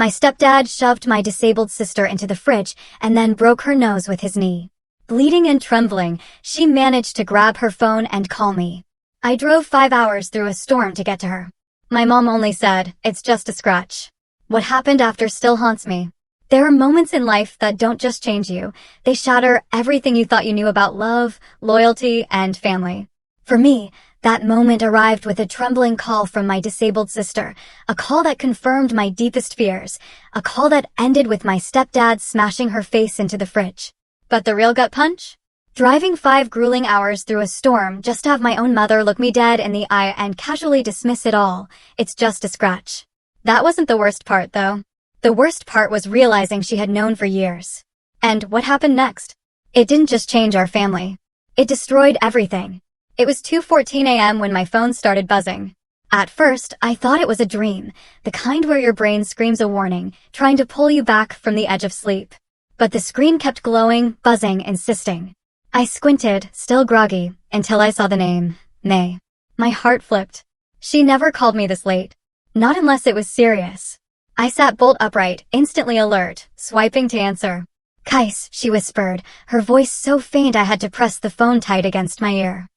My stepdad shoved my disabled sister into the fridge and then broke her nose with his knee. Bleeding and trembling, she managed to grab her phone and call me. I drove 5 hours through a storm to get to her. My mom only said, "It's just a scratch." What happened after still haunts me. There are moments in life that don't just change you, they shatter everything you thought you knew about love, loyalty, and family. For me, that moment arrived with a trembling call from my disabled sister, a call that confirmed my deepest fears, a call that ended with my stepdad smashing her face into the fridge. But the real gut punch? Driving 5 grueling hours through a storm just to have my own mother look me dead in the eye and casually dismiss it all. It's just a scratch. That wasn't the worst part, though. The worst part was realizing she had known for years. And what happened next? It didn't just change our family. It destroyed everything. It was 2:14 a.m. when my phone started buzzing. At first, I thought it was a dream, the kind where your brain screams a warning, trying to pull you back from the edge of sleep. But the screen kept glowing, buzzing, insisting. I squinted, still groggy, until I saw the name, May. My heart flipped. She never called me this late. Not unless it was serious. I sat bolt upright, instantly alert, swiping to answer. "Kais," she whispered, her voice so faint I had to press the phone tight against my ear.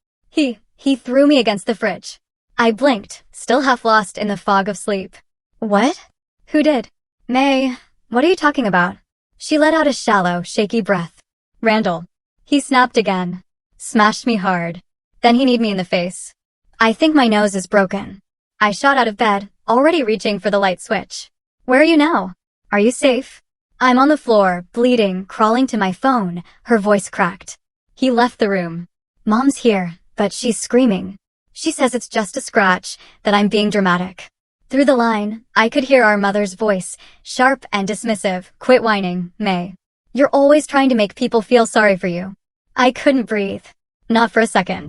He threw me against the fridge. I blinked, still half lost in the fog of sleep. "What? Who did?" "May, what are you talking about?" She let out a shallow, shaky breath. "Randall." He snapped again. Smashed me hard. Then he kneed me in the face. "I think my nose is broken." I shot out of bed, already reaching for the light switch. "Where are you now? Are you safe?" "I'm on the floor, bleeding, crawling to my phone," her voice cracked. He left the room. "Mom's here, but she's screaming. She says it's just a scratch, that I'm being dramatic." Through the line, I could hear our mother's voice, sharp and dismissive. "Quit whining, May. You're always trying to make people feel sorry for you." I couldn't breathe. Not for a second.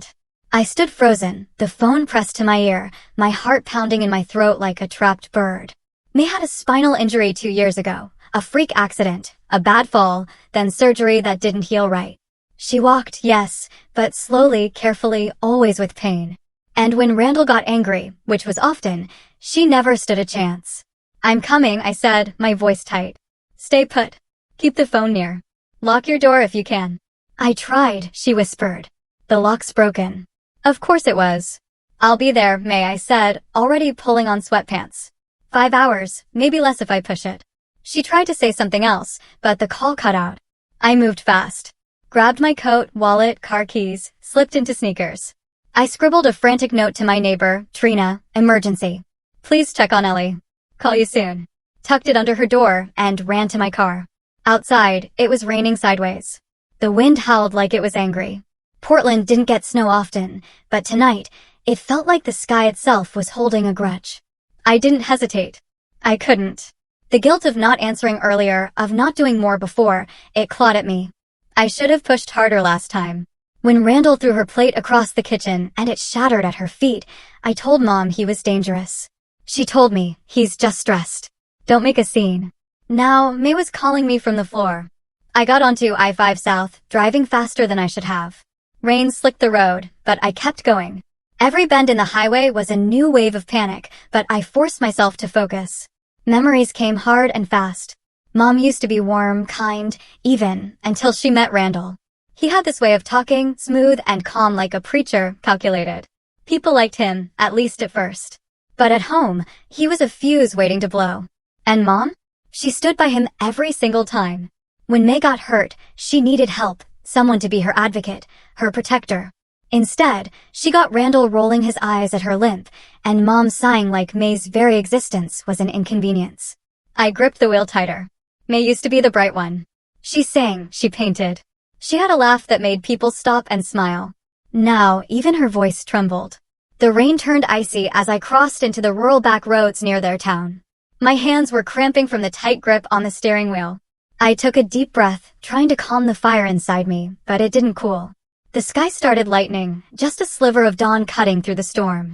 I stood frozen, the phone pressed to my ear, my heart pounding in my throat like a trapped bird. May had a spinal injury 2 years ago, a freak accident, a bad fall, then surgery that didn't heal right. She walked, yes, but slowly, carefully, always with pain. And when Randall got angry, which was often, she never stood a chance. "I'm coming," I said, my voice tight. "Stay put. Keep the phone near. Lock your door if you can." "I tried," she whispered. "The lock's broken." Of course it was. "I'll be there, May," I said, already pulling on sweatpants. 5 hours, maybe less if I push it. She tried to say something else, but the call cut out. I moved fast. Grabbed my coat, wallet, car keys, slipped into sneakers. I scribbled a frantic note to my neighbor, Trina, "Emergency. Please check on Ellie. Call you soon." Tucked it under her door and ran to my car. Outside, it was raining sideways. The wind howled like it was angry. Portland didn't get snow often, but tonight, it felt like the sky itself was holding a grudge. I didn't hesitate. I couldn't. The guilt of not answering earlier, of not doing more before, it clawed at me. I should have pushed harder last time. When Randall threw her plate across the kitchen and it shattered at her feet, I told Mom he was dangerous. She told me, "He's just stressed. Don't make a scene." Now, May was calling me from the floor. I got onto I-5 South, driving faster than I should have. Rain slicked the road, but I kept going. Every bend in the highway was a new wave of panic, but I forced myself to focus. Memories came hard and fast. Mom used to be warm, kind, even, until she met Randall. He had this way of talking, smooth and calm like a preacher, calculated. People liked him, at least at first. But at home, he was a fuse waiting to blow. And Mom? She stood by him every single time. When May got hurt, she needed help, someone to be her advocate, her protector. Instead, she got Randall rolling his eyes at her limp, and Mom sighing like May's very existence was an inconvenience. I gripped the wheel tighter. May used to be the bright one. She sang, she painted. She had a laugh that made people stop and smile. Now, even her voice trembled. The rain turned icy as I crossed into the rural back roads near their town. My hands were cramping from the tight grip on the steering wheel. I took a deep breath, trying to calm the fire inside me, but it didn't cool. The sky started lightening, just a sliver of dawn cutting through the storm.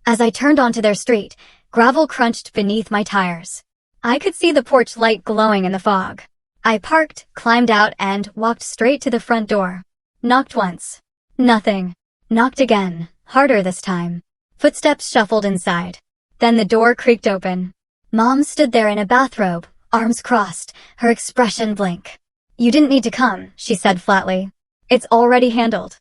As I turned onto their street, gravel crunched beneath my tires. I could see the porch light glowing in the fog. I parked, climbed out, and walked straight to the front door. Knocked once. Nothing. Knocked again, harder this time. Footsteps shuffled inside. Then the door creaked open. Mom stood there in a bathrobe, arms crossed, her expression blank. "You didn't need to come," she said flatly. "It's already handled."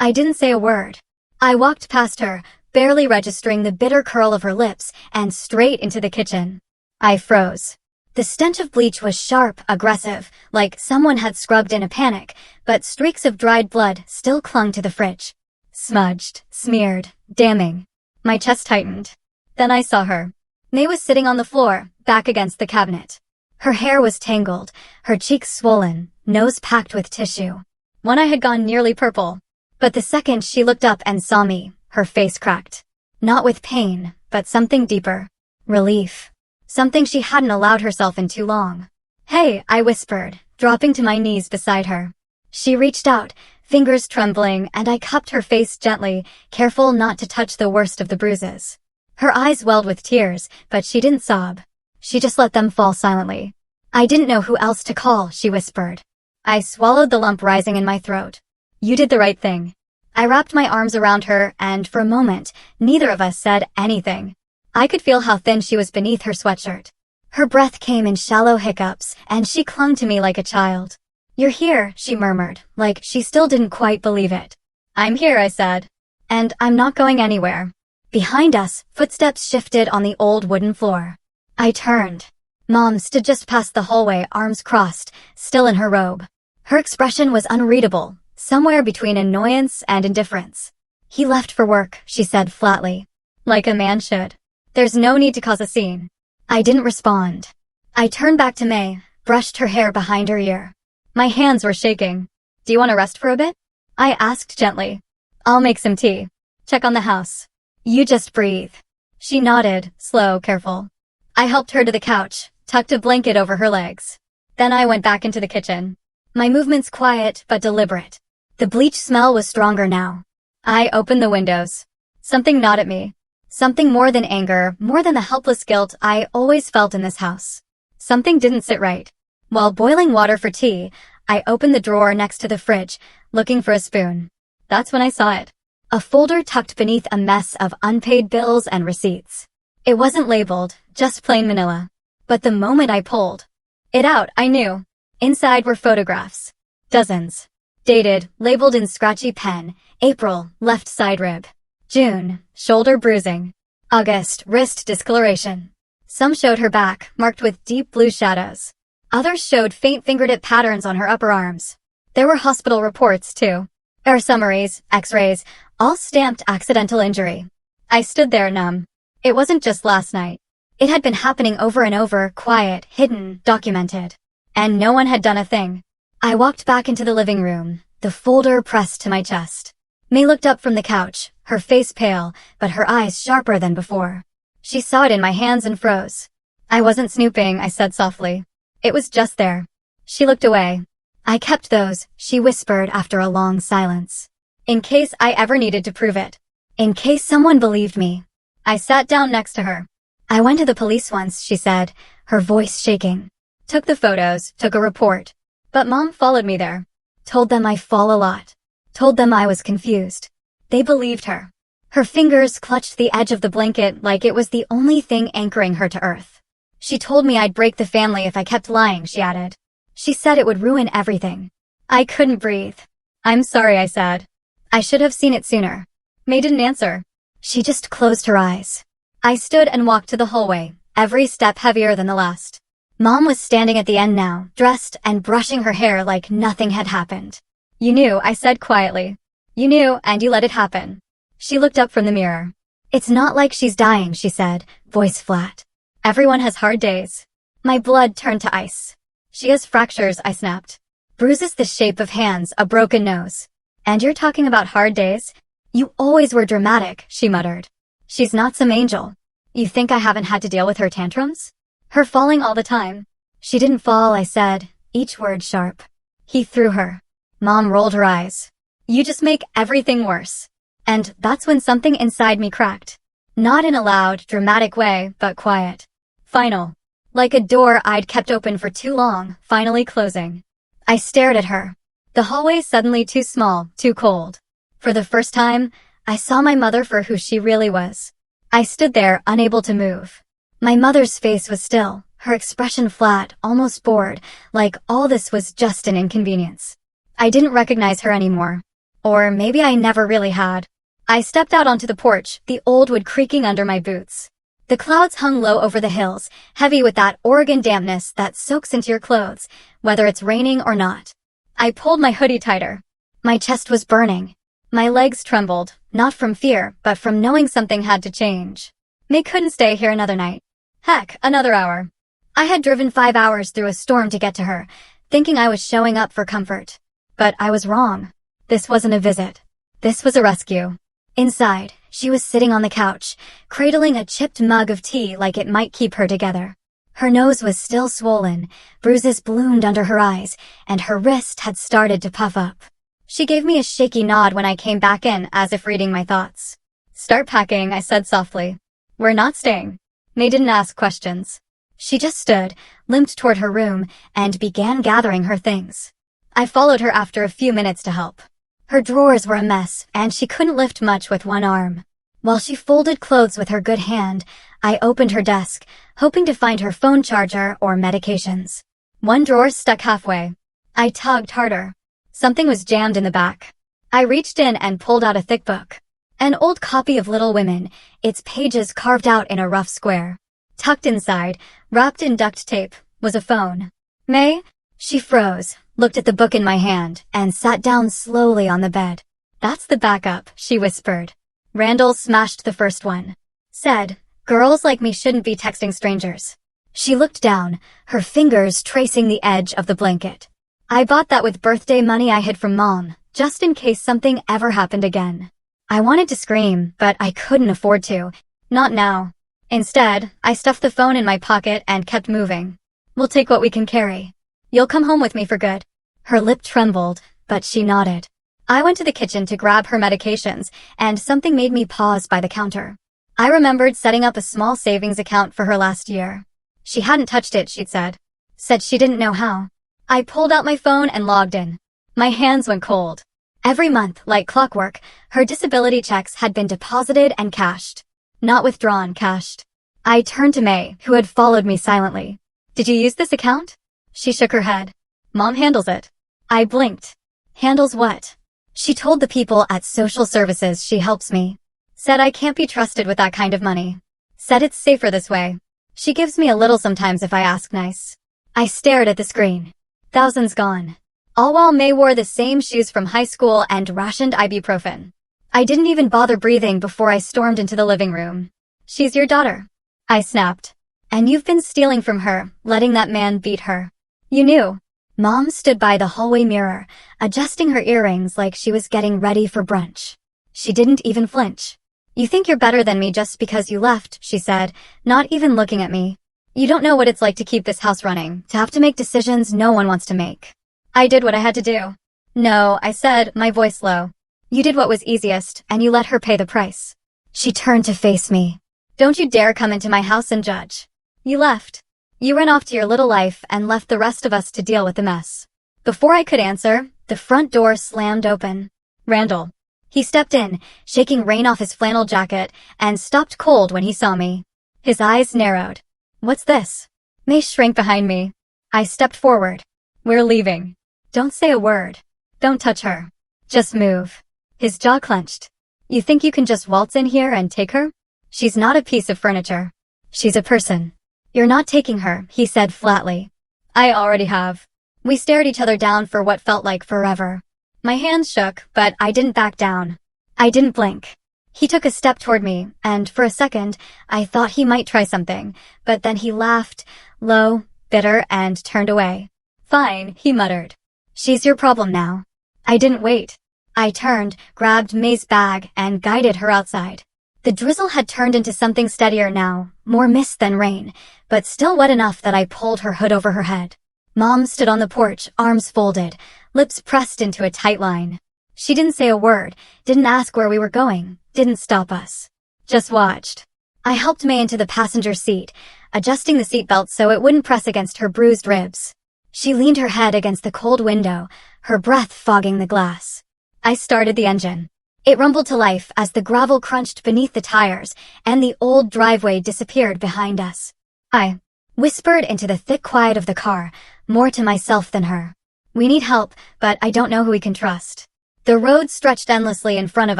I didn't say a word. I walked past her, barely registering the bitter curl of her lips, and straight into the kitchen. I froze. The stench of bleach was sharp, aggressive, like someone had scrubbed in a panic, but streaks of dried blood still clung to the fridge. Smudged, smeared, damning. My chest tightened. Then I saw her. May was sitting on the floor, back against the cabinet. Her hair was tangled, her cheeks swollen, nose packed with tissue. One eye had gone nearly purple. But the second she looked up and saw me, her face cracked. Not with pain, but something deeper. Relief. Something she hadn't allowed herself in too long. "Hey," I whispered, dropping to my knees beside her. She reached out, fingers trembling, and I cupped her face gently, careful not to touch the worst of the bruises. Her eyes welled with tears, but she didn't sob. She just let them fall silently. "I didn't know who else to call," she whispered. I swallowed the lump rising in my throat. "You did the right thing." I wrapped my arms around her, and for a moment, neither of us said anything. I could feel how thin she was beneath her sweatshirt. Her breath came in shallow hiccups, and she clung to me like a child. "You're here," she murmured, like she still didn't quite believe it. "I'm here," I said. "And I'm not going anywhere." Behind us, footsteps shifted on the old wooden floor. I turned. Mom stood just past the hallway, arms crossed, still in her robe. Her expression was unreadable, somewhere between annoyance and indifference. "He left for work," she said flatly. "Like a man should. There's no need to cause a scene." I didn't respond. I turned back to May, brushed her hair behind her ear. My hands were shaking. "Do you want to rest for a bit?" I asked gently. "I'll make some tea. Check on the house. You just breathe." She nodded, slow, careful. I helped her to the couch, tucked a blanket over her legs. Then I went back into the kitchen. My movements quiet but deliberate. The bleach smell was stronger now. I opened the windows. Something gnawed at me. Something more than anger, more than the helpless guilt I always felt in this house. Something didn't sit right. While boiling water for tea, I opened the drawer next to the fridge, looking for a spoon. That's when I saw it. A folder tucked beneath a mess of unpaid bills and receipts. It wasn't labeled, just plain manila. But the moment I pulled it out, I knew. Inside were photographs. Dozens. Dated, labeled in scratchy pen, April, left side rib. June, shoulder bruising. August, wrist discoloration. Some showed her back, marked with deep blue shadows. Others showed faint fingertip patterns on her upper arms. There were hospital reports, too. Summaries, x-rays, all stamped accidental injury. I stood there numb. It wasn't just last night. It had been happening over and over, quiet, hidden, documented. And no one had done a thing. I walked back into the living room, the folder pressed to my chest. May looked up from the couch, her face pale, but her eyes sharper than before. She saw it in my hands and froze. "I wasn't snooping," I said softly. "It was just there." She looked away. "I kept those," she whispered after a long silence. "In case I ever needed to prove it. In case someone believed me." I sat down next to her. "I went to the police once," she said, her voice shaking. "Took the photos, took a report. But Mom followed me there. Told them I fall a lot. Told them I was confused. They believed her." Her fingers clutched the edge of the blanket like it was the only thing anchoring her to earth. "She told me I'd break the family if I kept lying," she added. "She said it would ruin everything." I couldn't breathe. "I'm sorry," I said. "I should have seen it sooner." May didn't answer. She just closed her eyes. I stood and walked to the hallway, every step heavier than the last. Mom was standing at the end now, dressed and brushing her hair like nothing had happened. "You knew," I said quietly. "You knew, and you let it happen." She looked up from the mirror. "It's not like she's dying," she said, voice flat. "Everyone has hard days." My blood turned to ice. "She has fractures," I snapped. "Bruises the shape of hands, a broken nose." "And you're talking about hard days?" "You always were dramatic," she muttered. "She's not some angel." "You think I haven't had to deal with her tantrums? Her falling all the time." "She didn't fall," I said, each word sharp. "He threw her." Mom rolled her eyes. "You just make everything worse." And that's when something inside me cracked. Not in a loud, dramatic way, but quiet. Final. Like a door I'd kept open for too long, finally closing. I stared at her. The hallway suddenly too small, too cold. For the first time, I saw my mother for who she really was. I stood there, unable to move. My mother's face was still, her expression flat, almost bored, like all this was just an inconvenience. I didn't recognize her anymore. Or maybe I never really had. I stepped out onto the porch, the old wood creaking under my boots. The clouds hung low over the hills, heavy with that Oregon dampness that soaks into your clothes, whether it's raining or not. I pulled my hoodie tighter. My chest was burning. My legs trembled, not from fear, but from knowing something had to change. May couldn't stay here another night. Heck, another hour. I had driven 5 hours through a storm to get to her, thinking I was showing up for comfort. But I was wrong. This wasn't a visit. This was a rescue. Inside, she was sitting on the couch, cradling a chipped mug of tea like it might keep her together. Her nose was still swollen, bruises bloomed under her eyes, and her wrist had started to puff up. She gave me a shaky nod when I came back in, as if reading my thoughts. "Start packing," I said softly. "We're not staying." May didn't ask questions. She just stood, limped toward her room, and began gathering her things. I followed her after a few minutes to help. Her drawers were a mess, and she couldn't lift much with one arm. While she folded clothes with her good hand, I opened her desk, hoping to find her phone charger or medications. One drawer stuck halfway. I tugged harder. Something was jammed in the back. I reached in and pulled out a thick book. An old copy of Little Women, its pages carved out in a rough square. Tucked inside, wrapped in duct tape, was a phone. "May?" She froze, looked at the book in my hand, and sat down slowly on the bed. "That's the backup," she whispered. Randall smashed the first one. Said, "Girls like me shouldn't be texting strangers." She looked down, her fingers tracing the edge of the blanket. "I bought that with birthday money I hid from Mom, just in case something ever happened again." I wanted to scream, but I couldn't afford to. Not now. Instead, I stuffed the phone in my pocket and kept moving. "We'll take what we can carry. You'll come home with me for good." Her lip trembled, but she nodded. I went to the kitchen to grab her medications, and something made me pause by the counter. I remembered setting up a small savings account for her last year. She hadn't touched it, she'd said. Said she didn't know how. I pulled out my phone and logged in. My hands went cold. Every month, like clockwork, her disability checks had been deposited and cashed. Not withdrawn, cashed. I turned to May, who had followed me silently. "Did you use this account?" She shook her head. "Mom handles it." I blinked. "Handles what?" She told the people at social services she helps me. Said I can't be trusted with that kind of money. Said it's safer this way. She gives me a little sometimes if I ask nice. I stared at the screen. Thousands gone. All while May wore the same shoes from high school and rationed ibuprofen. I didn't even bother breathing before I stormed into the living room. "She's your daughter," I snapped. "And you've been stealing from her, letting that man beat her. You knew." Mom stood by the hallway mirror, adjusting her earrings like she was getting ready for brunch. She didn't even flinch. "You think you're better than me just because you left," she said, not even looking at me. "You don't know what it's like to keep this house running, to have to make decisions no one wants to make." I did what I had to do. "No," I said, my voice low. "You did what was easiest, and you let her pay the price." She turned to face me. "Don't you dare come into my house and judge. You left. You ran off to your little life and left the rest of us to deal with the mess." Before I could answer, the front door slammed open. Randall. He stepped in, shaking rain off his flannel jacket, and stopped cold when he saw me. His eyes narrowed. "What's this?" May shrank behind me. I stepped forward. "We're leaving. Don't say a word. Don't touch her. Just move." His jaw clenched. "You think you can just waltz in here and take her? She's not a piece of furniture. She's a person." "You're not taking her," he said flatly. "I already have." We stared each other down for what felt like forever. My hands shook, but I didn't back down. I didn't blink. He took a step toward me, and for a second, I thought he might try something, but then he laughed, low, bitter, and turned away. "Fine," he muttered. "She's your problem now." I didn't wait. I turned, grabbed May's bag, and guided her outside. The drizzle had turned into something steadier now, more mist than rain, but still wet enough that I pulled her hood over her head. Mom stood on the porch, arms folded, lips pressed into a tight line. She didn't say a word, didn't ask where we were going, didn't stop us. Just watched. I helped May into the passenger seat, adjusting the seatbelt so it wouldn't press against her bruised ribs. She leaned her head against the cold window, her breath fogging the glass. I started the engine. It rumbled to life as the gravel crunched beneath the tires and the old driveway disappeared behind us. I Whispered into the thick quiet of the car, more to myself than her. We need help, but I don't know who we can trust. The road stretched endlessly in front of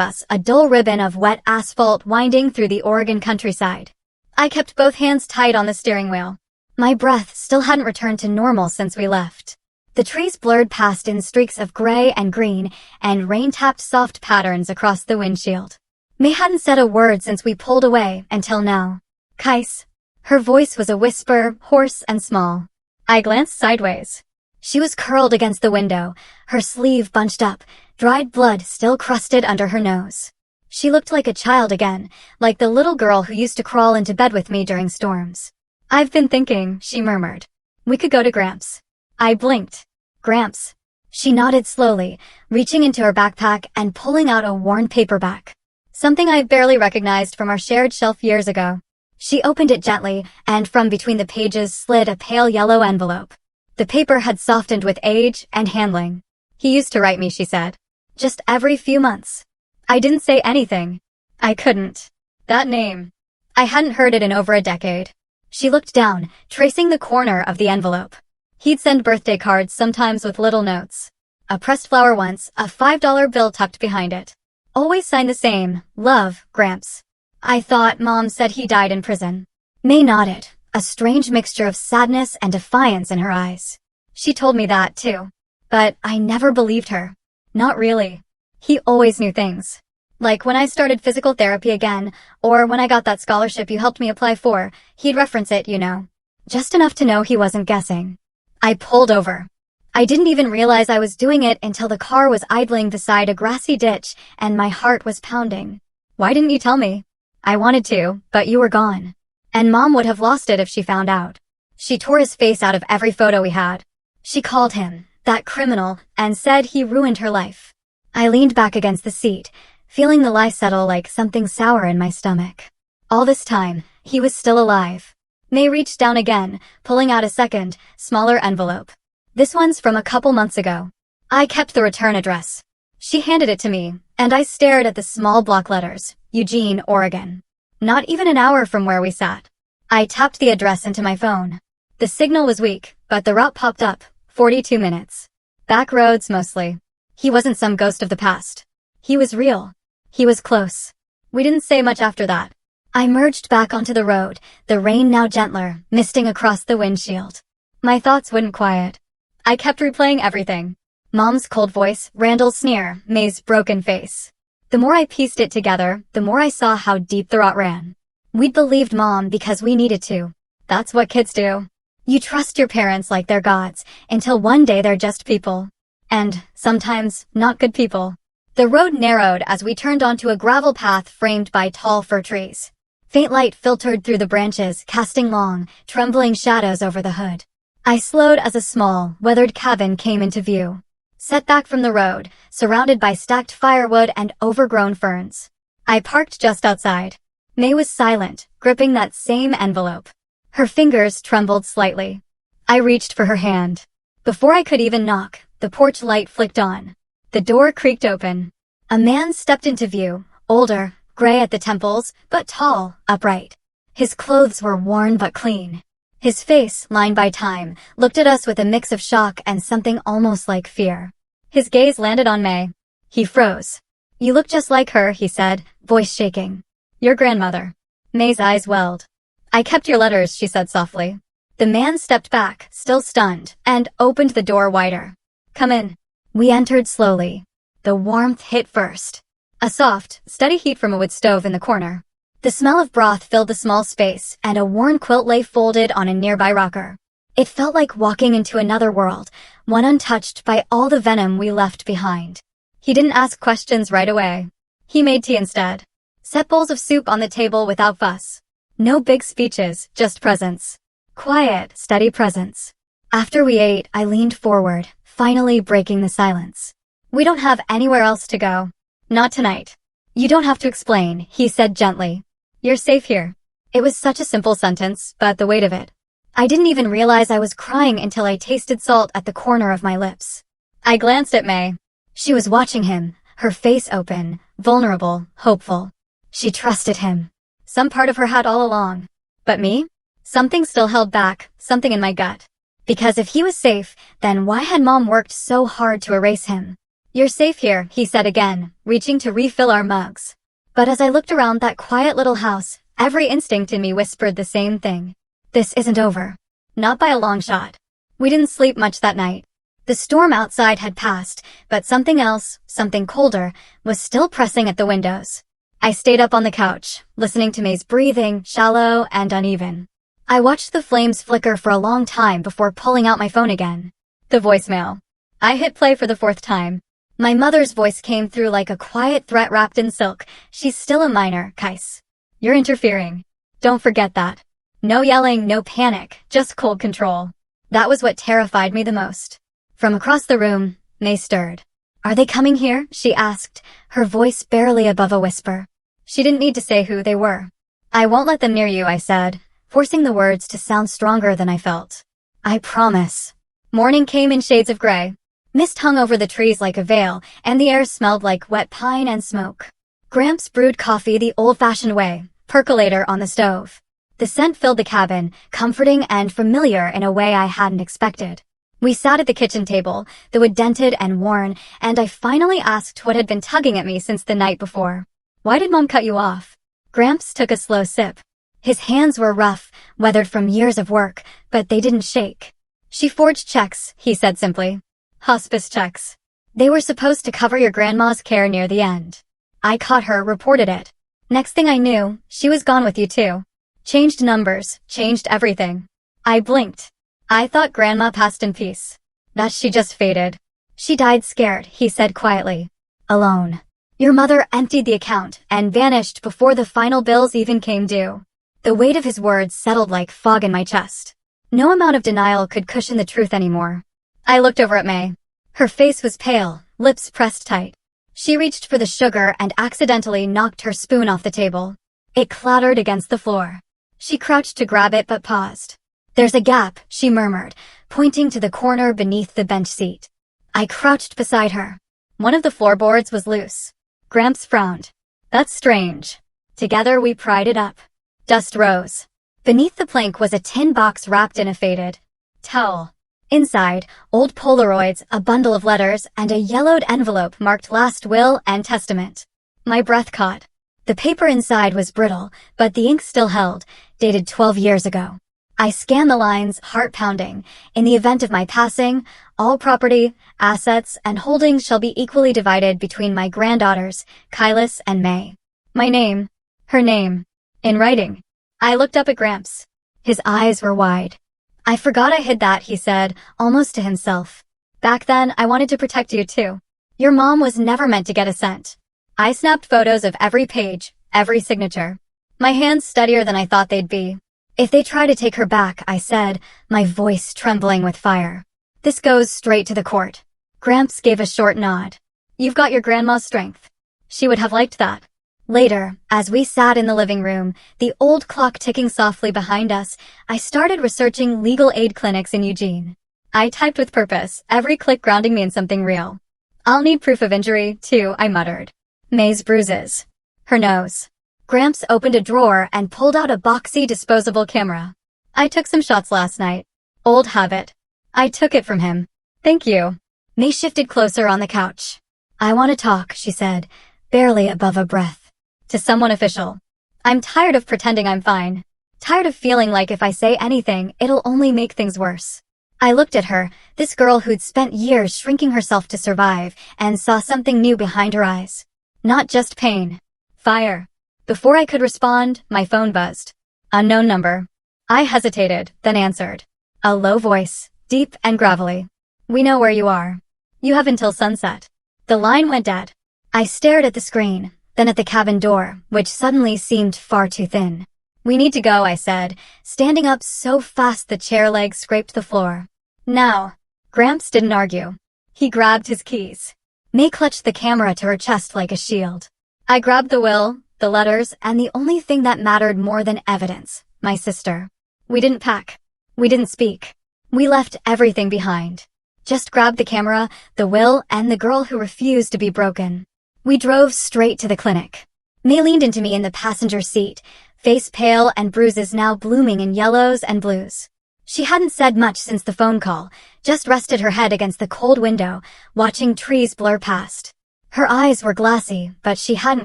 us, a dull ribbon of wet asphalt winding through the Oregon countryside. I kept both hands tight on the steering wheel. My breath still hadn't returned to normal since we left. The trees blurred past in streaks of gray and green, and rain tapped soft patterns across the windshield. May hadn't said a word since we pulled away until now. Kais. Her voice was a whisper, hoarse and small. I glanced sideways. She was curled against the window, her sleeve bunched up, dried blood still crusted under her nose. She looked like a child again, like the little girl who used to crawl into bed with me during storms. I've been thinking, she murmured. We could go to Gramps. I blinked. Gramps. She nodded slowly, reaching into her backpack and pulling out a worn paperback. Something I barely recognized from our shared shelf years ago. She opened it gently, and from between the pages slid a pale yellow envelope. The paper had softened with age and handling. He used to write me, she said. Just every few months. I didn't say anything. I couldn't. That name. I hadn't heard it in over a decade. She looked down, tracing the corner of the envelope. He'd send birthday cards, sometimes with little notes. A pressed flower once, a $5 bill tucked behind it. Always signed the same, Love, Gramps. I thought Mom said he died in prison. May nodded, a strange mixture of sadness and defiance in her eyes. She told me that, too. But I never believed her. Not really. He always knew things. Like when I started physical therapy again, or when I got that scholarship you helped me apply for, he'd reference it, you know. Just enough to know he wasn't guessing. I pulled over. I didn't even realize I was doing it until the car was idling beside a grassy ditch and my heart was pounding. Why didn't you tell me? I wanted to, but you were gone. And Mom would have lost it if she found out. She tore his face out of every photo we had. She called him, that criminal, and said he ruined her life. I leaned back against the seat, feeling the lie settle like something sour in my stomach. All this time, he was still alive. May reached down again, pulling out a second, smaller envelope. This one's from a couple months ago. I kept the return address. She handed it to me, and I stared at the small block letters, Eugene, Oregon. Not even an hour from where we sat. I tapped the address into my phone. The signal was weak, but the route popped up, 42 minutes. Back roads mostly. He wasn't some ghost of the past. He was real. He was close. We didn't say much after that. I merged back onto the road, the rain now gentler, misting across the windshield. My thoughts wouldn't quiet. I kept replaying everything. Mom's cold voice, Randall's sneer, May's broken face. The more I pieced it together, the more I saw how deep the rot ran. We'd believed Mom because we needed to. That's what kids do. You trust your parents like they're gods, until one day they're just people. And, sometimes, not good people. The road narrowed as we turned onto a gravel path framed by tall fir trees. Faint light filtered through the branches, casting long, trembling shadows over the hood. I slowed as a small, weathered cabin came into view. Set back from the road, surrounded by stacked firewood and overgrown ferns. I parked just outside. May was silent, gripping that same envelope. Her fingers trembled slightly. I reached for her hand. Before I could even knock, the porch light flicked on. The door creaked open. A man stepped into view, older, gray at the temples, but tall, upright. His clothes were worn but clean. His face, lined by time, looked at us with a mix of shock and something almost like fear. His gaze landed on May. He froze. You look just like her, he said, voice shaking. Your grandmother. May's eyes welled. I kept your letters, she said softly. The man stepped back, still stunned, and opened the door wider. Come in. We entered slowly. The warmth hit first. A soft, steady heat from a wood stove in the corner. The smell of broth filled the small space, and a worn quilt lay folded on a nearby rocker. It felt like walking into another world, one untouched by all the venom we left behind. He didn't ask questions right away. He made tea instead. Set bowls of soup on the table without fuss. No big speeches, just presence. Quiet, steady presence. After we ate, I leaned forward, finally breaking the silence. We don't have anywhere else to go. Not tonight. You don't have to explain, he said gently. You're safe here. It was such a simple sentence, but the weight of it. I didn't even realize I was crying until I tasted salt at the corner of my lips. I glanced at May. She was watching him, her face open, vulnerable, hopeful. She trusted him. Some part of her had all along. But me? Something still held back, something in my gut. Because if he was safe, then why had Mom worked so hard to erase him? "You're safe here," he said again, reaching to refill our mugs. But as I looked around that quiet little house, every instinct in me whispered the same thing. This isn't over. Not by a long shot. We didn't sleep much that night. The storm outside had passed, but something else, something colder, was still pressing at the windows. I stayed up on the couch, listening to May's breathing, shallow and uneven. I watched the flames flicker for a long time before pulling out my phone again. The voicemail. I hit play for the 4th time. My mother's voice came through like a quiet threat wrapped in silk. "She's still a minor, Kais. You're interfering. Don't forget that. No yelling, no panic, just cold control." That was what terrified me the most. From across the room, May stirred. "Are they coming here?" she asked, her voice barely above a whisper. She didn't need to say who they were. "I won't let them near you," I said, forcing the words to sound stronger than I felt. "I promise." Morning came in shades of gray. Mist hung over the trees like a veil, and the air smelled like wet pine and smoke. Gramps brewed coffee the old-fashioned way, percolator on the stove. The scent filled the cabin, comforting and familiar in a way I hadn't expected. We sat at the kitchen table, the wood dented and worn, and I finally asked what had been tugging at me since the night before. "Why did Mom cut you off?" Gramps took a slow sip. His hands were rough, weathered from years of work, but they didn't shake. "She forged checks," he said simply. "Hospice checks. They were supposed to cover your grandma's care near the end. I caught her, reported it. Next thing I knew, she was gone with you too. Changed numbers, changed everything." I blinked. I thought Grandma passed in peace. That she just faded. "She died scared," he said quietly. "Alone. Your mother emptied the account and vanished before the final bills even came due." The weight of his words settled like fog in my chest. No amount of denial could cushion the truth anymore. I looked over at May. Her face was pale, lips pressed tight. She reached for the sugar and accidentally knocked her spoon off the table. It clattered against the floor. She crouched to grab it but paused. "There's a gap," she murmured, pointing to the corner beneath the bench seat. I crouched beside her. One of the floorboards was loose. Gramps frowned. "That's strange." Together we pried it up. Dust rose. Beneath the plank was a tin box wrapped in a faded towel. Inside, old Polaroids, a bundle of letters, and a yellowed envelope marked last will and testament. My breath caught. The paper inside was brittle, but the ink still held, dated 12 years ago. I scanned the lines, heart pounding. "In the event of my passing, all property, assets, and holdings shall be equally divided between my granddaughters, Kylis and May." My name. Her name. In writing. I looked up at Gramps. His eyes were wide. "I forgot I hid that," he said, almost to himself. "Back then, I wanted to protect you too. Your mom was never meant to get a cent." I snapped photos of every page, every signature. My hands steadier than I thought they'd be. "If they try to take her back," I said, my voice trembling with fire, "this goes straight to the court." Gramps gave a short nod. "You've got your grandma's strength. She would have liked that." Later, as we sat in the living room, the old clock ticking softly behind us, I started researching legal aid clinics in Eugene. I typed with purpose, every click grounding me in something real. "I'll need proof of injury, too," I muttered. May's bruises. Her nose. Gramps opened a drawer and pulled out a boxy disposable camera. "I took some shots last night. Old habit." I took it from him. "Thank you." May shifted closer on the couch. "I want to talk," she said, barely above a breath. "To someone official. I'm tired of pretending I'm fine. Tired of feeling like if I say anything, it'll only make things worse." I looked at her, this girl who'd spent years shrinking herself to survive, and saw something new behind her eyes. Not just pain. Fire. Before I could respond, my phone buzzed. Unknown number. I hesitated, then answered. A low voice, deep and gravelly. "We know where you are. You have until sunset." The line went dead. I stared at the screen, then at the cabin door, which suddenly seemed far too thin. "We need to go," I said, standing up so fast the chair legs scraped the floor. "Now." Gramps didn't argue. He grabbed his keys. May clutched the camera to her chest like a shield. I grabbed the will, the letters, and the only thing that mattered more than evidence, my sister. We didn't pack. We didn't speak. We left everything behind. Just grabbed the camera, the will, and the girl who refused to be broken. We drove straight to the clinic. May leaned into me in the passenger seat, face pale and bruises now blooming in yellows and blues. She hadn't said much since the phone call, just rested her head against the cold window, watching trees blur past. Her eyes were glassy, but she hadn't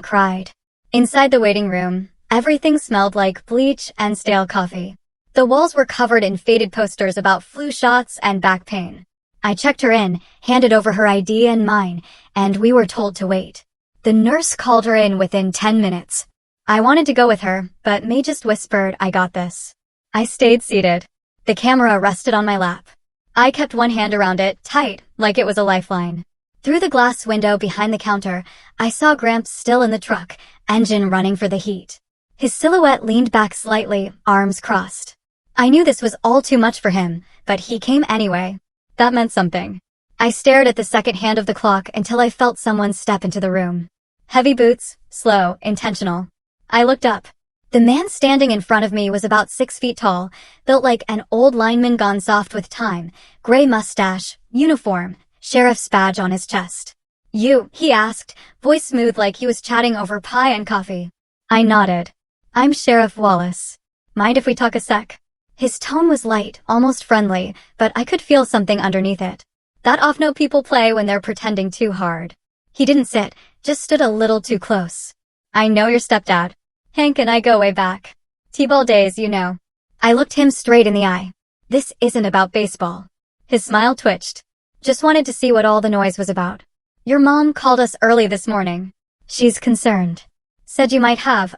cried. Inside the waiting room, everything smelled like bleach and stale coffee. The walls were covered in faded posters about flu shots and back pain. I checked her in, handed over her ID and mine, and we were told to wait. The nurse called her in within 10 minutes. I wanted to go with her, but May just whispered, "I got this." I stayed seated. The camera rested on my lap. I kept one hand around it, tight, like it was a lifeline. Through the glass window behind the counter, I saw Gramps still in the truck, engine running for the heat. His silhouette leaned back slightly, arms crossed. I knew this was all too much for him, but he came anyway. That meant something. I stared at the second hand of the clock until I felt someone step into the room. Heavy boots, slow, intentional. I looked up. The man standing in front of me was about 6 feet tall, built like an old lineman gone soft with time, gray mustache, uniform, sheriff's badge on his chest. "You?" he asked, voice smooth like he was chatting over pie and coffee. I nodded. "I'm Sheriff Wallace. Mind if we talk a sec?" His tone was light, almost friendly, but I could feel something underneath it. That off-note people play when they're pretending too hard. He didn't sit, just stood a little too close. "I know your stepdad. Hank and I go way back. T-ball days, you know." I looked him straight in the eye. "This isn't about baseball." His smile twitched. "Just wanted to see what all the noise was about. Your mom called us early this morning. She's concerned. Said you might have,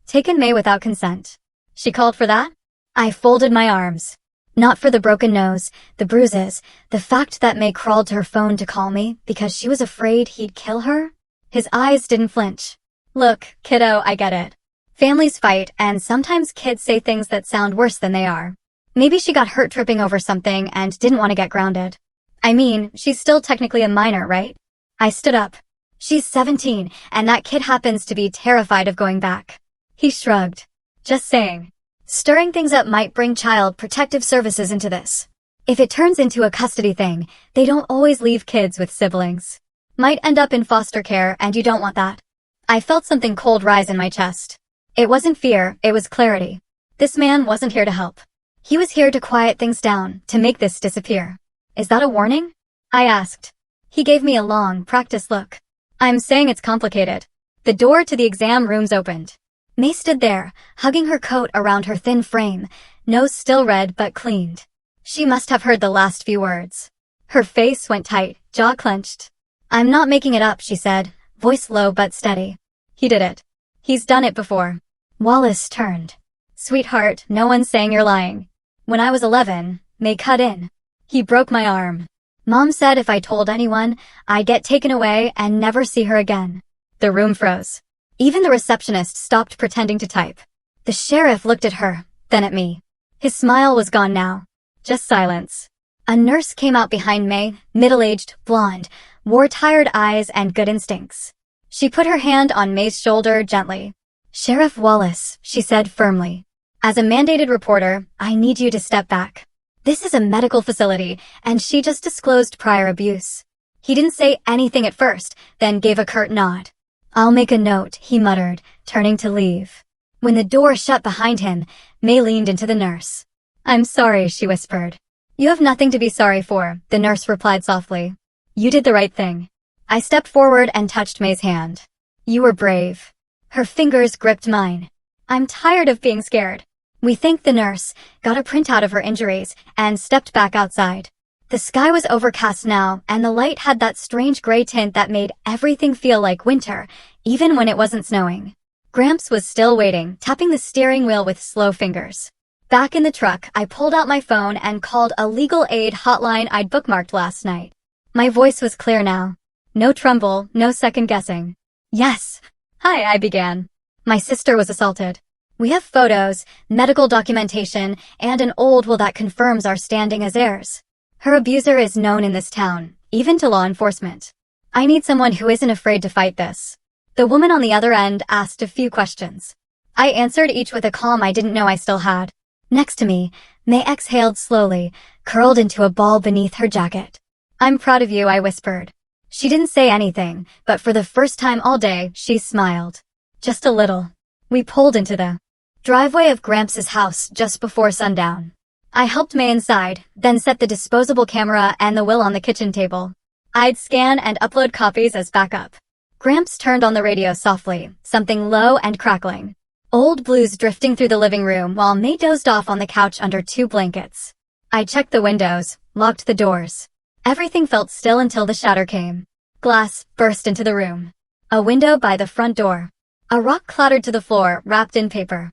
taken May without consent." "She called for that?" I folded my arms. Not for the broken nose, the bruises, the fact that May crawled to her phone to call me because she was afraid he'd kill her. His eyes didn't flinch. "Look, kiddo, I get it. Families fight, and sometimes kids say things that sound worse than they are. Maybe she got hurt tripping over something and didn't want to get grounded. I mean, she's still technically a minor, right?" I stood up. "She's 17, and that kid happens to be terrified of going back." He shrugged. "Just saying. Stirring things up might bring Child Protective Services into this. If it turns into a custody thing, they don't always leave kids with siblings. Might end up in foster care, and you don't want that." I felt something cold rise in my chest. It wasn't fear, it was clarity. This man wasn't here to help. He was here to quiet things down, to make this disappear. "Is that a warning?" I asked. He gave me a long, practiced look. "I'm saying it's complicated." The door to the exam rooms opened. May stood there, hugging her coat around her thin frame, nose still red but cleaned. She must have heard the last few words. Her face went tight, jaw clenched. "I'm not making it up," she said, voice low but steady. "He did it. He's done it before." Wallace turned. "Sweetheart, no one's saying you're lying. When I was 11, May cut in. He broke my arm. Mom said if I told anyone, I'd get taken away and never see her again." The room froze. Even the receptionist stopped pretending to type. The sheriff looked at her, then at me. His smile was gone now. Just silence. A nurse came out behind May, middle-aged, blonde, wore tired eyes and good instincts. She put her hand on May's shoulder gently. "Sheriff Wallace," she said firmly. "As a mandated reporter, I need you to step back. This is a medical facility, and she just disclosed prior abuse." He didn't say anything at first, then gave a curt nod. "I'll make a note," he muttered, turning to leave. When the door shut behind him, May leaned into the nurse. "I'm sorry," she whispered. "You have nothing to be sorry for," the nurse replied softly. "You did the right thing." I stepped forward and touched May's hand. "You were brave." Her fingers gripped mine. "I'm tired of being scared." We thanked the nurse, got a printout of her injuries, and stepped back outside. The sky was overcast now, and the light had that strange gray tint that made everything feel like winter, even when it wasn't snowing. Gramps was still waiting, tapping the steering wheel with slow fingers. Back in the truck, I pulled out my phone and called a legal aid hotline I'd bookmarked last night. My voice was clear now. No tremble, no second guessing. "Yes." "Hi," I began. "My sister was assaulted. We have photos, medical documentation, and an old will that confirms our standing as heirs. Her abuser is known in this town, even to law enforcement. I need someone who isn't afraid to fight this." The woman on the other end asked a few questions. I answered each with a calm I didn't know I still had. Next to me, May exhaled slowly, curled into a ball beneath her jacket. "I'm proud of you," I whispered. She didn't say anything, but for the first time all day, she smiled. Just a little. We pulled into the Driveway of Gramps' house just before sundown. I helped May inside, then set the disposable camera and the will on the kitchen table. I'd scan and upload copies as backup. Gramps turned on the radio softly, something low and crackling. Old blues drifting through the living room while May dozed off on the couch under 2 blankets. I checked the windows, locked the doors. Everything felt still until the shatter came. Glass burst into the room. A window by the front door. A rock clattered to the floor, wrapped in paper.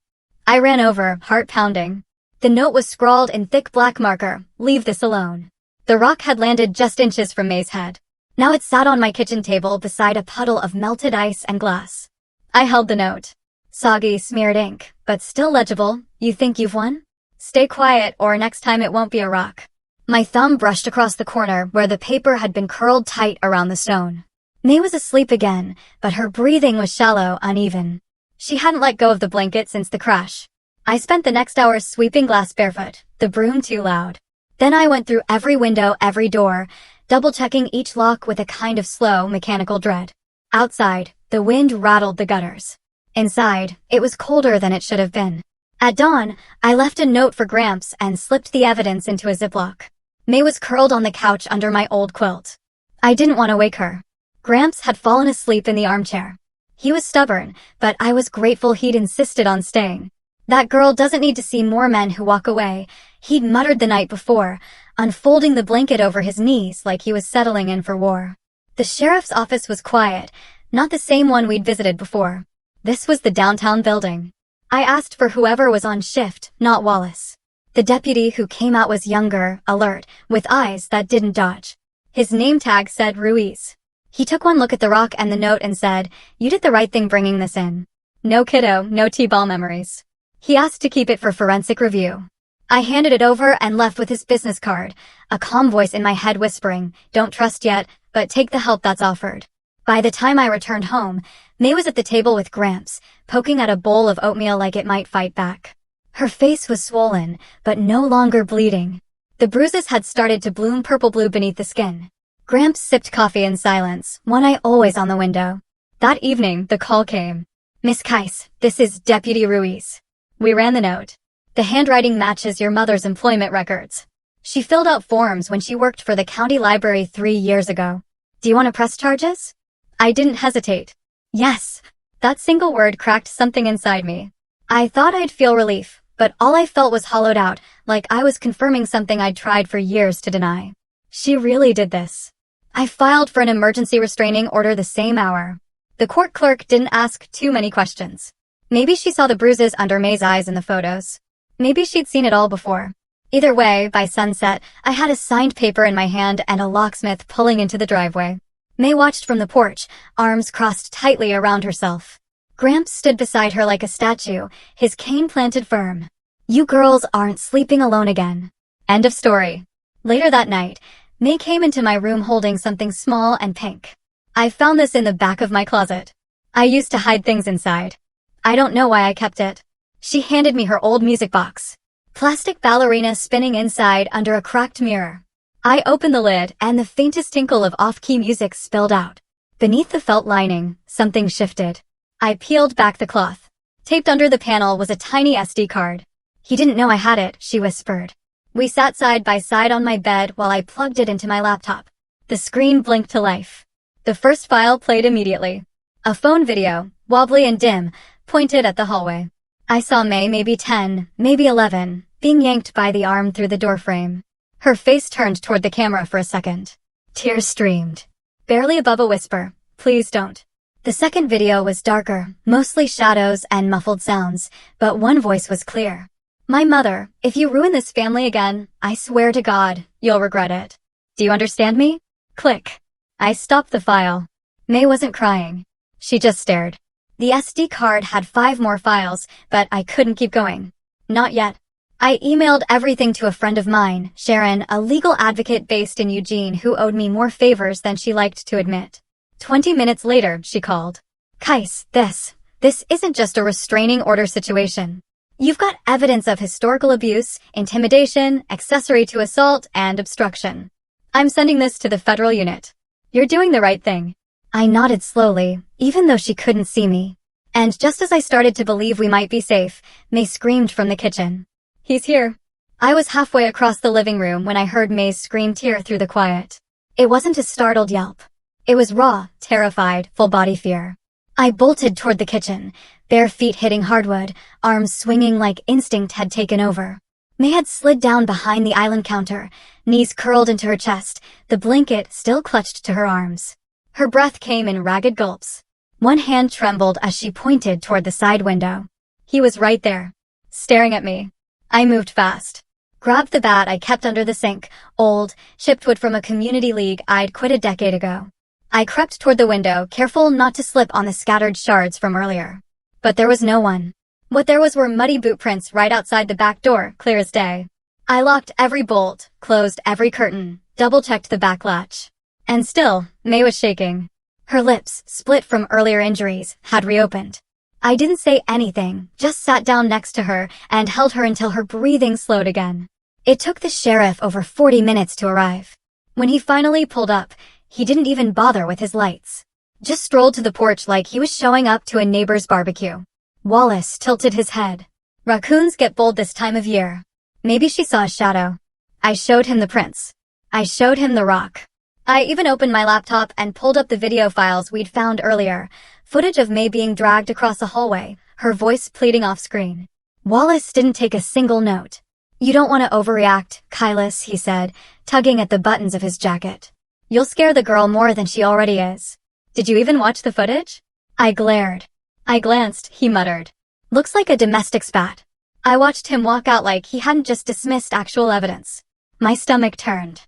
I ran over, heart pounding. The note was scrawled in thick black marker, "Leave this alone." The rock had landed just inches from May's head. Now it sat on my kitchen table beside a puddle of melted ice and glass. I held the note. Soggy, smeared ink, but still legible. "You think you've won? Stay quiet or next time it won't be a rock." My thumb brushed across the corner where the paper had been curled tight around the stone. May was asleep again, but her breathing was shallow, uneven. She hadn't let go of the blanket since the crash. I spent the next hour sweeping glass barefoot, the broom too loud. Then I went through every window, every door, double-checking each lock with a kind of slow, mechanical dread. Outside, the wind rattled the gutters. Inside, it was colder than it should have been. At dawn, I left a note for Gramps and slipped the evidence into a Ziploc. May was curled on the couch under my old quilt. I didn't want to wake her. Gramps had fallen asleep in the armchair. He was stubborn, but I was grateful he'd insisted on staying. "That girl doesn't need to see more men who walk away," he'd muttered the night before, unfolding the blanket over his knees like he was settling in for war. The sheriff's office was quiet, not the same one we'd visited before. This was the downtown building. I asked for whoever was on shift, not Wallace. The deputy who came out was younger, alert, with eyes that didn't dodge. His name tag said Ruiz. He took one look at the rock and the note and said, "You did the right thing bringing this in. No kiddo, no T-ball memories." He asked to keep it for forensic review. I handed it over and left with his business card, a calm voice in my head whispering, "Don't trust yet, but take the help that's offered." By the time I returned home, May was at the table with Gramps, poking at a bowl of oatmeal like it might fight back. Her face was swollen, but no longer bleeding. The bruises had started to bloom purple-blue beneath the skin. Gramps sipped coffee in silence, one eye always on the window. That evening, the call came. "Miss Keiss, this is Deputy Ruiz." We ran the note. "The handwriting matches your mother's employment records. She filled out forms when she worked for the county library 3 years ago. Do you want to press charges?" I didn't hesitate. Yes. That single word cracked something inside me. I thought I'd feel relief, but all I felt was hollowed out, like I was confirming something I'd tried for years to deny. She really did this. I filed for an emergency restraining order the same hour. The court clerk didn't ask too many questions. Maybe she saw the bruises under May's eyes in the photos. Maybe she'd seen it all before. Either way, by sunset, I had a signed paper in my hand and a locksmith pulling into the driveway. May watched from the porch, arms crossed tightly around herself. Gramps stood beside her like a statue, his cane planted firm. "You girls aren't sleeping alone again." End of story. Later that night, May came into my room holding something small and pink. "I found this in the back of my closet. I used to hide things inside. I don't know why I kept it." She handed me her old music box. Plastic ballerina spinning inside under a cracked mirror. I opened the lid and the faintest tinkle of off-key music spilled out. Beneath the felt lining, something shifted. I peeled back the cloth. Taped under the panel was a tiny SD card. "He didn't know I had it," she whispered. We sat side by side on my bed while I plugged it into my laptop. The screen blinked to life. The first file played immediately. A phone video, wobbly and dim, pointed at the hallway. I saw May, maybe 10, maybe 11, being yanked by the arm through the doorframe. Her face turned toward the camera for a second. Tears streamed. Barely above a whisper, "Please don't." The second video was darker, mostly shadows and muffled sounds, but one voice was clear. "My mother, if you ruin this family again, I swear to God, you'll regret it. Do you understand me?" Click. I stopped the file. May wasn't crying. She just stared. The SD card had 5 more files, but I couldn't keep going. Not yet. I emailed everything to a friend of mine, Sharon, a legal advocate based in Eugene who owed me more favors than she liked to admit. 20 minutes later, she called. "Keiss, this isn't just a restraining order situation. You've got evidence of historical abuse, intimidation, accessory to assault, and obstruction. I'm sending this to the federal unit. You're doing the right thing." I nodded slowly, even though she couldn't see me. And just as I started to believe we might be safe, May screamed from the kitchen. "He's here." I was halfway across the living room when I heard May's scream tear through the quiet. It wasn't a startled yelp. It was raw, terrified, full-body fear. I bolted toward the kitchen, bare feet hitting hardwood, arms swinging like instinct had taken over. May had slid down behind the island counter, knees curled into her chest, the blanket still clutched to her arms. Her breath came in ragged gulps. One hand trembled as she pointed toward the side window. He was right there, staring at me. I moved fast. Grabbed the bat I kept under the sink, old, chipped wood from a community league I'd quit a decade ago. I crept toward the window, careful not to slip on the scattered shards from earlier. But there was no one. What there was were muddy boot prints right outside the back door, clear as day. I locked every bolt, closed every curtain, double-checked the back latch. And still, May was shaking. Her lips, split from earlier injuries, had reopened. I didn't say anything, just sat down next to her and held her until her breathing slowed again. It took the sheriff over 40 minutes to arrive. When he finally pulled up, he didn't even bother with his lights. Just strolled to the porch like he was showing up to a neighbor's barbecue. Wallace tilted his head. Raccoons get bold this time of year. Maybe she saw a shadow. I showed him the prints. I showed him the rock. I even opened my laptop and pulled up the video files we'd found earlier, footage of May being dragged across a hallway, her voice pleading off screen. Wallace didn't take a single note. "You don't want to overreact, Kylis," he said, tugging at the buttons of his jacket. "You'll scare the girl more than she already is." "Did you even watch the footage?" I glared. "I glanced," he muttered. "Looks like a domestic spat." I watched him walk out like he hadn't just dismissed actual evidence. My stomach turned.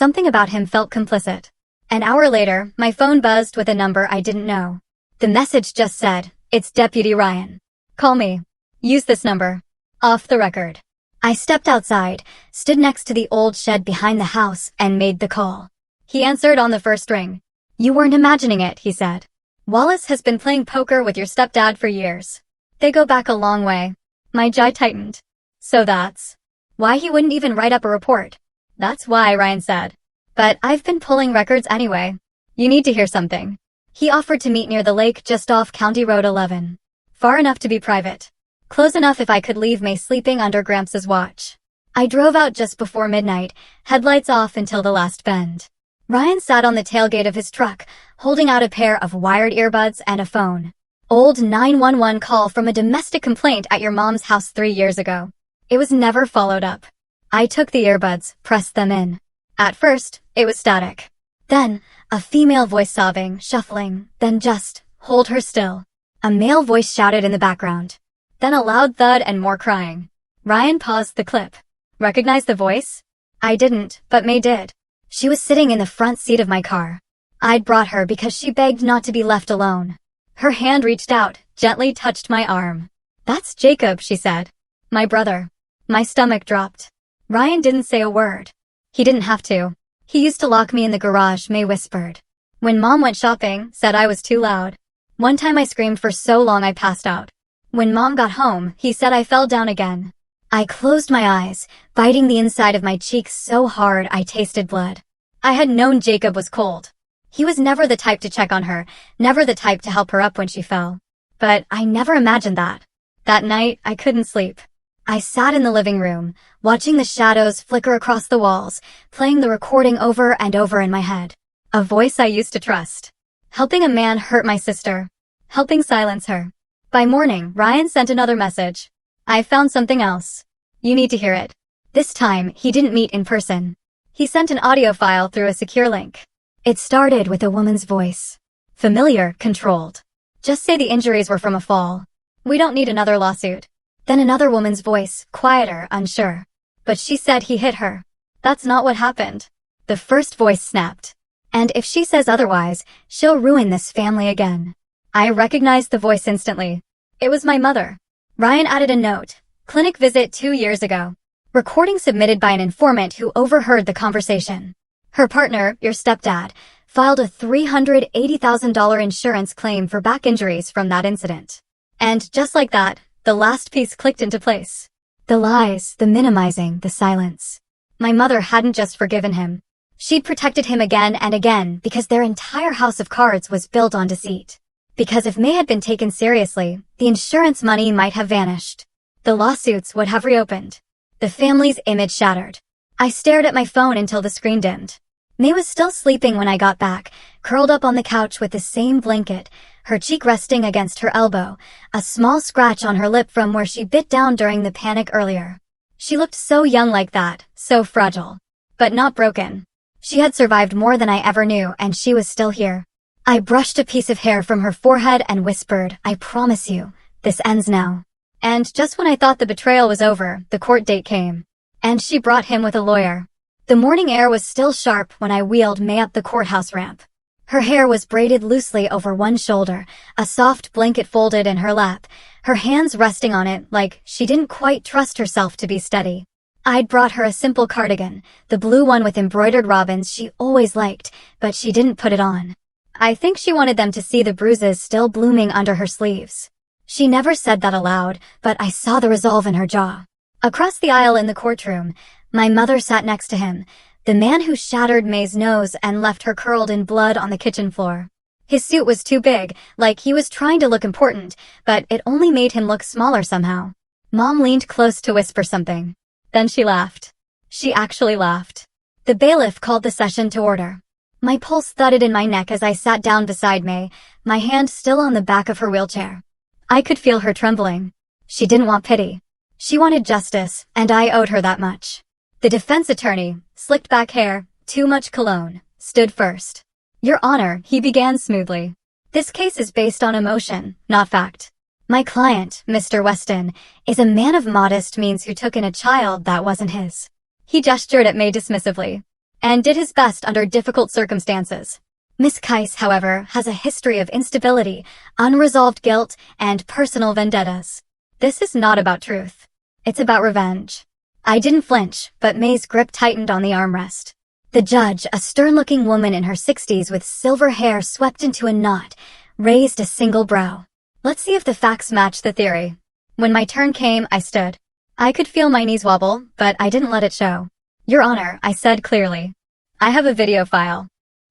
Something about him felt complicit. An hour later, my phone buzzed with a number I didn't know. The message just said, "It's Deputy Ryan. Call me. Use this number. Off the record." I stepped outside, stood next to the old shed behind the house, and made the call. He answered on the first ring. "You weren't imagining it," he said. "Wallace has been playing poker with your stepdad for years. They go back a long way." My jaw tightened. "So that's why he wouldn't even write up a report." "That's why," Ryan said. "But I've been pulling records anyway. You need to hear something." He offered to meet near the lake just off County Road 11. Far enough to be private. Close enough if I could leave May sleeping under Gramps' watch. I drove out just before midnight, headlights off until the last bend. Ryan sat on the tailgate of his truck, holding out a pair of wired earbuds and a phone. Old 911 call from a domestic complaint at your mom's house 3 years ago. It was never followed up. I took the earbuds, pressed them in. At first, it was static. Then, a female voice sobbing, shuffling, then just, "Hold her still." A male voice shouted in the background. Then a loud thud and more crying. Ryan paused the clip. Recognize the voice? I didn't, but May did. She was sitting in the front seat of my car. I'd brought her because she begged not to be left alone. Her hand reached out, gently touched my arm. "That's Jacob," she said. "My brother." My stomach dropped. Ryan didn't say a word. He didn't have to. He used to lock me in the garage, May whispered. When Mom went shopping, said I was too loud. One time I screamed for so long I passed out. When Mom got home, he said I fell down again. I closed my eyes, biting the inside of my cheeks so hard I tasted blood. I had known Jacob was cold. He was never the type to check on her, never the type to help her up when she fell. But I never imagined that. That night, I couldn't sleep. I sat in the living room, watching the shadows flicker across the walls, playing the recording over and over in my head. A voice I used to trust. Helping a man hurt my sister. Helping silence her. By morning, Ryan sent another message. "I found something else. You need to hear it." This time, he didn't meet in person. He sent an audio file through a secure link. It started with a woman's voice. Familiar, controlled. "Just say the injuries were from a fall. We don't need another lawsuit." Then another woman's voice, quieter, unsure. "But she said he hit her." "That's not what happened." The first voice snapped. "And if she says otherwise, she'll ruin this family again." I recognized the voice instantly. It was my mother. Ryan added a note. "Clinic visit 2 years ago. Recording submitted by an informant who overheard the conversation. Her partner, your stepdad, filed a $380,000 insurance claim for back injuries from that incident." And just like that, the last piece clicked into place. The lies, the minimizing, the silence. My mother hadn't just forgiven him. She'd protected him again and again because their entire house of cards was built on deceit. Because if May had been taken seriously, the insurance money might have vanished. The lawsuits would have reopened. The family's image shattered. I stared at my phone until the screen dimmed. May was still sleeping when I got back, curled up on the couch with the same blanket, her cheek resting against her elbow, a small scratch on her lip from where she bit down during the panic earlier. She looked so young like that, so fragile. But not broken. She had survived more than I ever knew, and she was still here. I brushed a piece of hair from her forehead and whispered, "I promise you, this ends now." And just when I thought the betrayal was over, the court date came. And she brought him with a lawyer. The morning air was still sharp when I wheeled May up the courthouse ramp. Her hair was braided loosely over one shoulder, a soft blanket folded in her lap, her hands resting on it like she didn't quite trust herself to be steady. I'd brought her a simple cardigan, the blue one with embroidered robins she always liked, but she didn't put it on. I think she wanted them to see the bruises still blooming under her sleeves. She never said that aloud, but I saw the resolve in her jaw. Across the aisle in the courtroom, my mother sat next to him, the man who shattered May's nose and left her curled in blood on the kitchen floor. His suit was too big, like he was trying to look important, but it only made him look smaller somehow. Mom leaned close to whisper something. Then she laughed. She actually laughed. The bailiff called the session to order. My pulse thudded in my neck as I sat down beside May, my hand still on the back of her wheelchair. I could feel her trembling. She didn't want pity. She wanted justice, and I owed her that much. The defense attorney, slicked back hair, too much cologne, stood first. "Your Honor," he began smoothly. "This case is based on emotion, not fact. My client, Mr. Weston, is a man of modest means who took in a child that wasn't his." He gestured at May dismissively. "And did his best under difficult circumstances. Miss Keiss, however, has a history of instability, unresolved guilt, and personal vendettas. This is not about truth. It's about revenge." I didn't flinch, but May's grip tightened on the armrest. The judge, a stern-looking woman in her 60s with silver hair swept into a knot, raised a single brow. "Let's see if the facts match the theory." When my turn came, I stood. I could feel my knees wobble, but I didn't let it show. "Your Honor," I said clearly. "I have a video file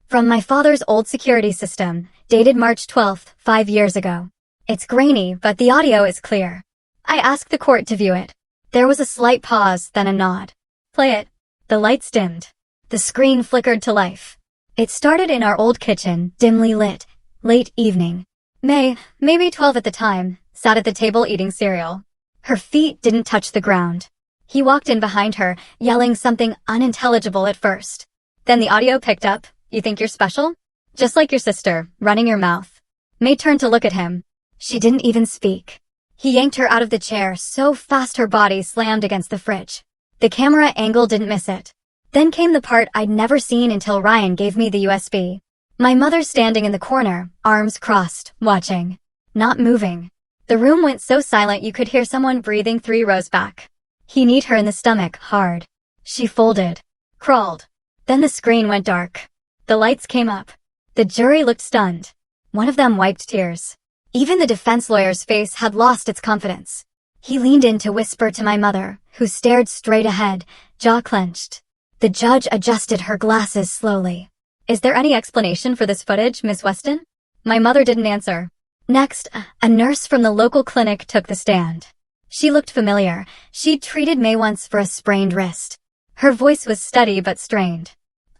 from my father's old security system, dated March 12th, 5 years ago. It's grainy, but the audio is clear." I asked the court to view it. There was a slight pause, then a nod. "Play it." The lights dimmed. The screen flickered to life. It started in our old kitchen, dimly lit, late evening. May, maybe 12 at the time, sat at the table eating cereal. Her feet didn't touch the ground. He walked in behind her, yelling something unintelligible at first. Then the audio picked up, "You think you're special? Just like your sister, running your mouth." May turned to look at him. She didn't even speak. He yanked her out of the chair so fast her body slammed against the fridge. The camera angle didn't miss it. Then came the part I'd never seen until Ryan gave me the USB. My mother standing in the corner, arms crossed, watching. Not moving. The room went so silent you could hear someone breathing 3 rows back. He kneed her in the stomach, hard. She folded. Crawled. Then the screen went dark. The lights came up. The jury looked stunned. One of them wiped tears. Even the defense lawyer's face had lost its confidence. He leaned in to whisper to my mother, who stared straight ahead, jaw clenched. The judge adjusted her glasses slowly. "Is there any explanation for this footage, Miss Weston?" My mother didn't answer. Next, a nurse from the local clinic took the stand. She looked familiar. She'd treated May once for a sprained wrist. Her voice was steady but strained.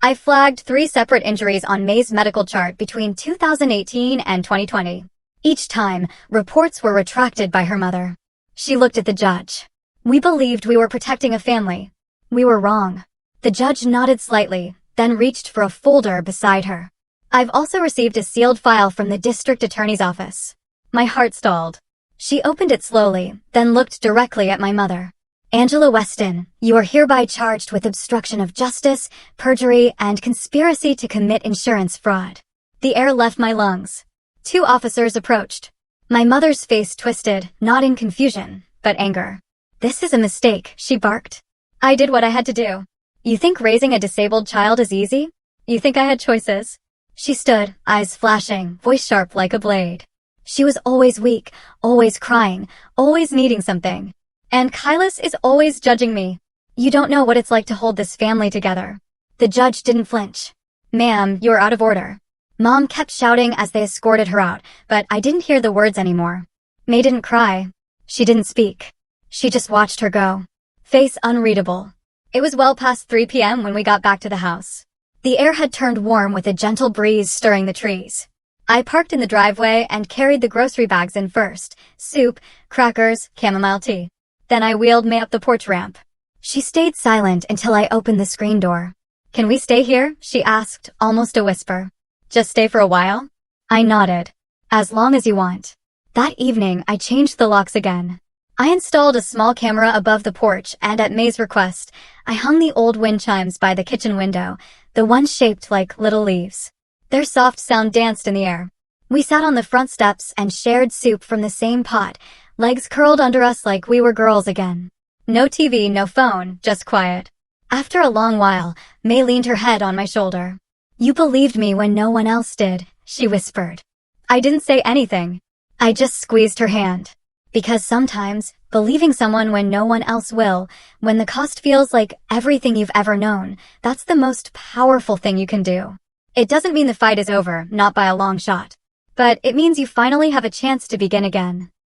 "I flagged 3 separate injuries on May's medical chart between 2018 and 2020. Each time, reports were retracted by her mother." She looked at the judge. "We believed we were protecting a family. We were wrong." The judge nodded slightly, then reached for a folder beside her. "I've also received a sealed file from the district attorney's office." My heart stalled. She opened it slowly, then looked directly at my mother. "Angela Weston, you are hereby charged with obstruction of justice, perjury, and conspiracy to commit insurance fraud." The air left my lungs. 2 officers approached. My mother's face twisted, not in confusion, but anger. "This is a mistake," she barked. "I did what I had to do. You think raising a disabled child is easy? You think I had choices?" She stood, eyes flashing, voice sharp like a blade. She was always weak, always crying, always needing something. "And Keiss is always judging me. You don't know what it's like to hold this family together." The judge didn't flinch. "Ma'am, you're out of order." Mom kept shouting as they escorted her out, but I didn't hear the words anymore. May didn't cry. She didn't speak. She just watched her go. Face unreadable. It was well past 3 p.m. when we got back to the house. The air had turned warm with a gentle breeze stirring the trees. I parked in the driveway and carried the grocery bags in first. Soup, crackers, chamomile tea. Then I wheeled May up the porch ramp. She stayed silent until I opened the screen door. "Can we stay here?" she asked, almost a whisper. "Just stay for a while?" I nodded. "As long as you want." That evening, I changed the locks again. I installed a small camera above the porch, and at May's request, I hung the old wind chimes by the kitchen window, the ones shaped like little leaves. Their soft sound danced in the air. We sat on the front steps and shared soup from the same pot, legs curled under us like we were girls again. No TV, no phone, just quiet. After a long while, May leaned her head on my shoulder. "You believed me when no one else did," she whispered. I didn't say anything. I just squeezed her hand. Because sometimes, believing someone when no one else will, when the cost feels like everything you've ever known, that's the most powerful thing you can do. It doesn't mean the fight is over, not by a long shot. But it means you finally have a chance to begin again.